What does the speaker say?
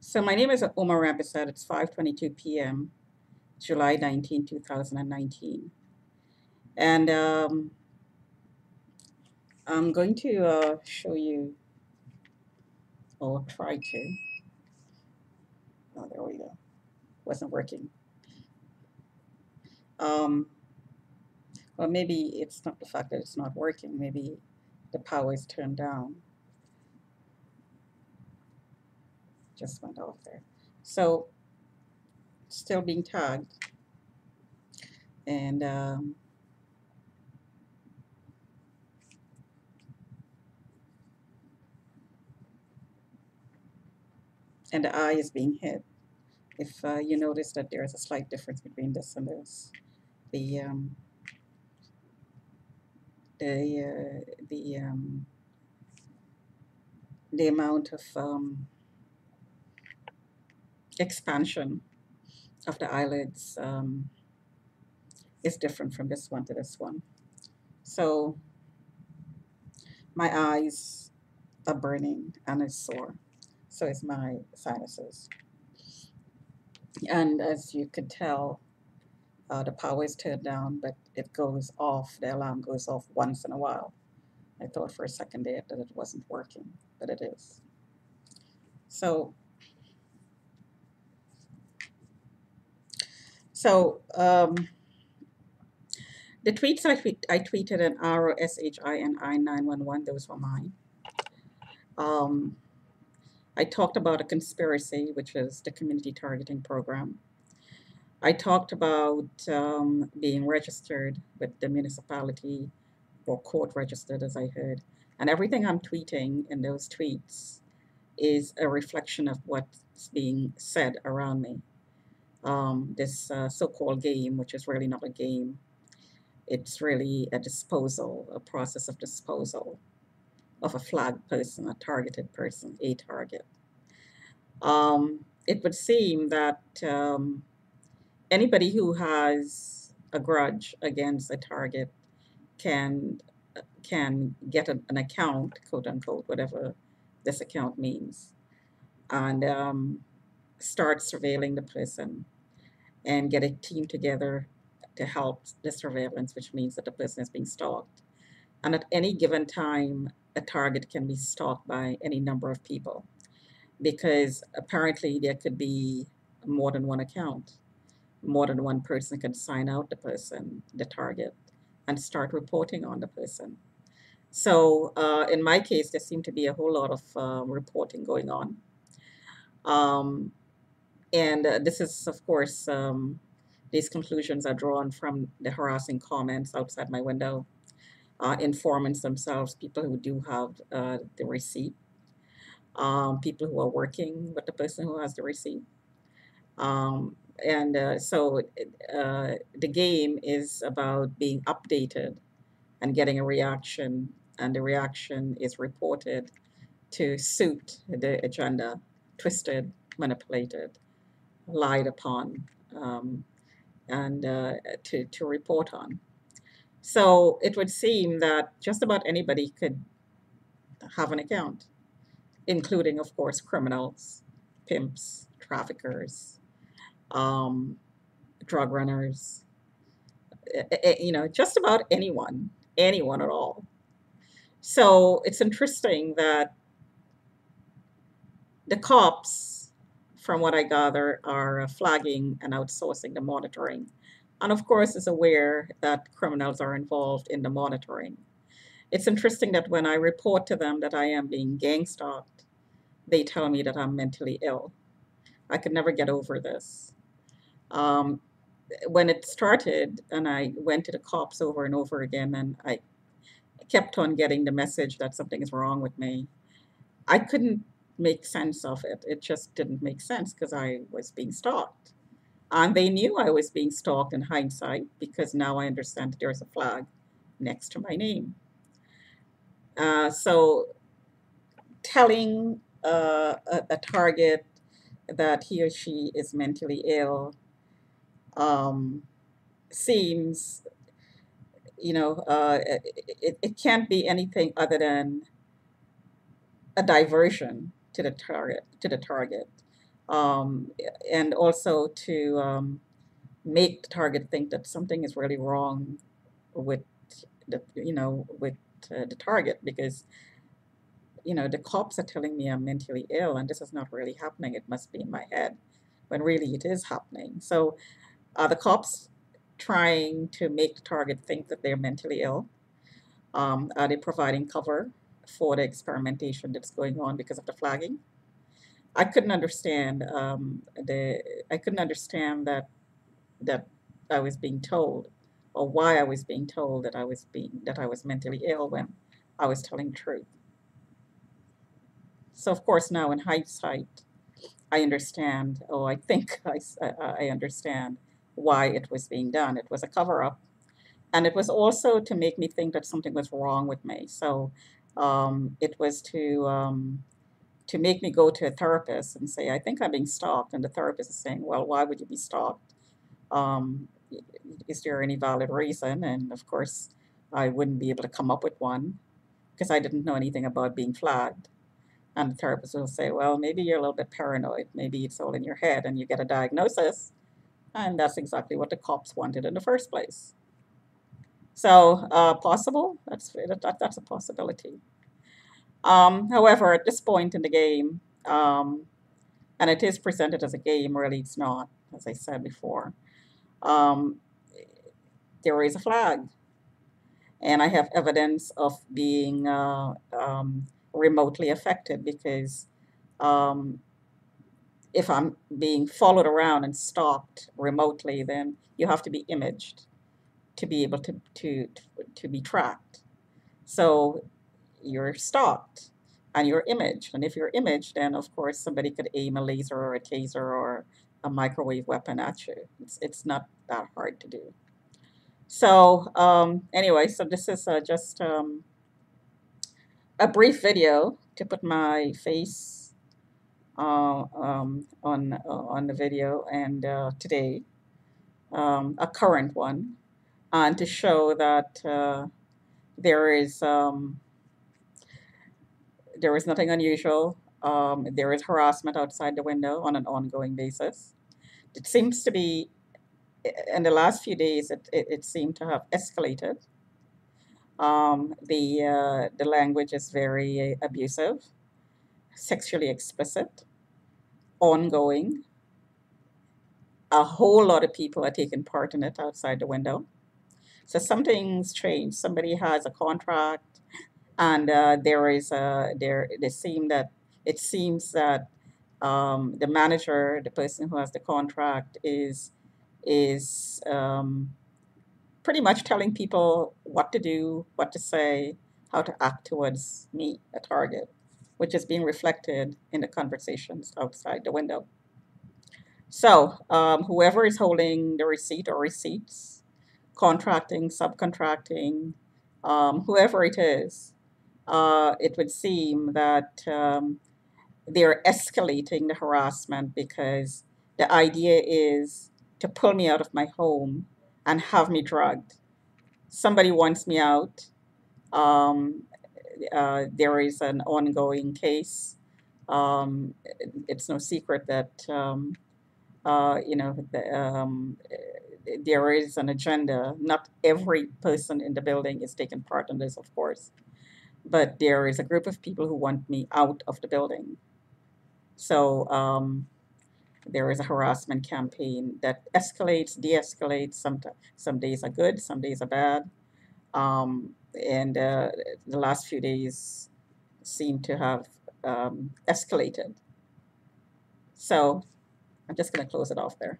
So my name is Omar Rabisat. It's 5:22 p.m., July 19, 2019. And I'm going to show you, or try to. Oh, there we go. Wasn't working. Um, well, maybe it's not the fact that it's not working. Maybe the power is turned down. Just went off there. So still being tagged. And and the eye is being hit. If you notice that there's a slight difference between this and this, the um, the amount of expansion of the eyelids is different from this one to this one. So my eyes are burning and it's sore. So is my sinuses. And as you could tell, the power is turned down, but it goes off. The alarm goes off once in a while. I thought for a second there that it wasn't working, but it is. So, so the tweets I tweeted an ROSHINI 911, those were mine. Um, I talked about a conspiracy, which is the community targeting program. I talked about being registered with the municipality or court registered, as I heard. And everything I'm tweeting in those tweets is a reflection of what's being said around me. This so called game, which is really not a game, it's really a disposal, a process of disposal of a flagged person, a targeted person, a target. It would seem that anybody who has a grudge against a target can can get an account, quote unquote, whatever this account means, and start surveilling the person and get a team together to help the surveillance, which means that the person is being stalked. And at any given time, a target can be stalked by any number of people because apparently there could be more than one account. More than one person can sign out the person, the target, and start reporting on the person. So in my case, there seemed to be a whole lot of reporting going on. Um, and this is, of course, these conclusions are drawn from the harassing comments outside my window, informants themselves, people who do have the receipt, people who are working with the person who has the receipt. And so the game is about being updated and getting a reaction, and the reaction is reported to suit the agenda, twisted, manipulated, lied upon, um, and to report on. So it would seem that just about anybody could have an account, including, of course, criminals, pimps, traffickers, um, drug runners, just about anyone at all. So it's interesting that the cops, from what I gather, are flagging and outsourcing the monitoring. And of course, is aware that criminals are involved in the monitoring. It's interesting that when I report to them that I am being gang stalked, they tell me that I'm mentally ill. I could never get over this. Um, when it started, and I went to the cops over and over again, and I kept on getting the message that something is wrong with me, I couldn't make sense of it. It just didn't make sense because I was being stalked. And they knew I was being stalked in hindsight because now I understand that there's a flag next to my name. So telling a target that he or she is mentally ill um, seems, it can't be anything other than a diversion to the target. um, and also to make the target think that something is really wrong with the target, because the cops are telling me I'm mentally ill and this is not really happening. It must be in my head, when really it is happening. So are the cops trying to make the target think that they're mentally ill? Are they providing cover for the experimentation that's going on because of the flagging? I couldn't understand I couldn't understand that I was being told, or why I was being told that I was mentally ill when I was telling the truth. So of course now in hindsight, I understand. Oh, I think I understand why it was being done. It was a cover up, and it was also to make me think that something was wrong with me. So it was to make me go to a therapist and say, I think I'm being stalked. And the therapist is saying, well, why would you be stalked? Um, is there any valid reason? And of course, I wouldn't be able to come up with one because I didn't know anything about being flagged. And the therapist will say, well, maybe you're a little bit paranoid. Maybe it's all in your head, and you get a diagnosis. And that's exactly what the cops wanted in the first place. So, possible? That's a possibility. However, at this point in the game, and it is presented as a game, really it's not, as I said before. Um, there is a flag, and I have evidence of being remotely affected, because um, if I'm being followed around and stalked remotely, then you have to be imaged to be able to be tracked. So you're stalked and you're imaged. And if you're imaged, then of course somebody could aim a laser or a taser or a microwave weapon at you. It's not that hard to do. So anyway, so this is just a brief video to put my face on the video, and today a current one, and to show that there is um, there is nothing unusual. There is harassment outside the window on an ongoing basis. It seems to be, in the last few days, it seemed to have escalated. The language is very abusive, sexually explicit, ongoing. A whole lot of people are taking part in it outside the window. So something's changed. Somebody has a contract, and there is a there. It seems that the manager, the person who has the contract, is pretty much telling people what to do, what to say, how to act towards me, a target, which is being reflected in the conversations outside the window. So whoever is holding the receipt or receipts, contracting, subcontracting, whoever it would seem that they're escalating the harassment, because the idea is to pull me out of my home and have me drugged. Somebody wants me out. Um, there is an ongoing case. Um, it's no secret that there is an agenda. Not every person in the building is taking part in this, of course, but there is a group of people who want me out of the building. So there is a harassment campaign that escalates, de-escalates. Some days are good, some days are bad, and the last few days seem to have escalated. So I'm just going to close it off there.